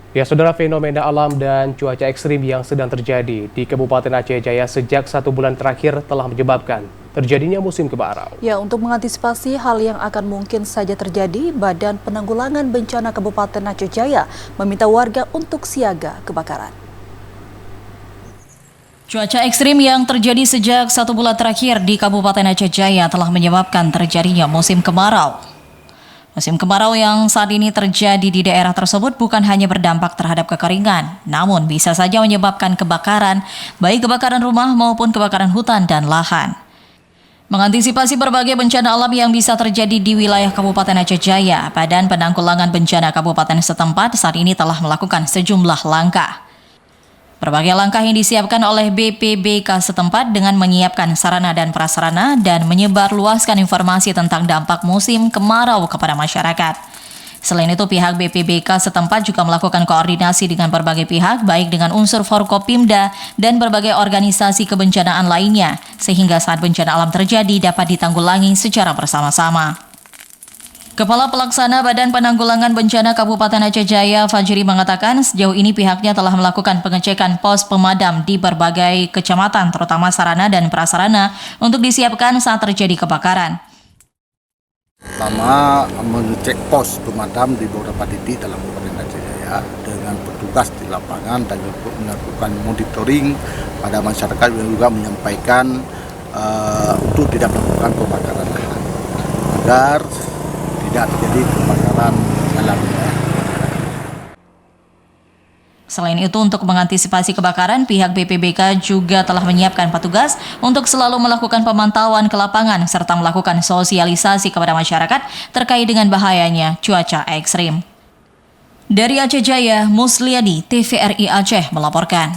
Ya, saudara, fenomena alam dan cuaca ekstrim yang sedang terjadi di Kabupaten Aceh Jaya sejak 1 bulan terakhir telah menyebabkan terjadinya musim kemarau. Ya, untuk mengantisipasi hal yang akan mungkin saja terjadi, Badan Penanggulangan Bencana Kabupaten Aceh Jaya meminta warga untuk siaga kebakaran. Cuaca ekstrim yang terjadi sejak 1 bulan terakhir di Kabupaten Aceh Jaya telah menyebabkan terjadinya musim kemarau. Musim kemarau yang saat ini terjadi di daerah tersebut bukan hanya berdampak terhadap kekeringan, namun bisa saja menyebabkan kebakaran, baik kebakaran rumah maupun kebakaran hutan dan lahan. Mengantisipasi berbagai bencana alam yang bisa terjadi di wilayah Kabupaten Aceh Jaya, Badan Penanggulangan Bencana Kabupaten setempat saat ini telah melakukan sejumlah langkah. Berbagai langkah yang disiapkan oleh BPBK setempat dengan menyiapkan sarana dan prasarana dan menyebarluaskan informasi tentang dampak musim kemarau kepada masyarakat. Selain itu, pihak BPBK setempat juga melakukan koordinasi dengan berbagai pihak, baik dengan unsur Forkopimda dan berbagai organisasi kebencanaan lainnya, sehingga saat bencana alam terjadi dapat ditanggulangi secara bersama-sama. Kepala Pelaksana Badan Penanggulangan Bencana Kabupaten Aceh Jaya, Fajri, mengatakan sejauh ini pihaknya telah melakukan pengecekan pos pemadam di berbagai kecamatan, terutama sarana dan prasarana, untuk disiapkan saat terjadi kebakaran. Pertama, mengecek pos pemadam di beberapa titik dalam Kabupaten Aceh Jaya dengan petugas di lapangan dan melakukan monitoring pada masyarakat yang juga menyampaikan untuk tidak melakukan pembakaran lahan agar tidak terjadi kebakaran alam. Selain itu, untuk mengantisipasi kebakaran, pihak BPBK juga telah menyiapkan petugas untuk selalu melakukan pemantauan ke lapangan serta melakukan sosialisasi kepada masyarakat terkait dengan bahayanya cuaca ekstrim. Dari Aceh Jaya, Musliadi, TVRI Aceh melaporkan.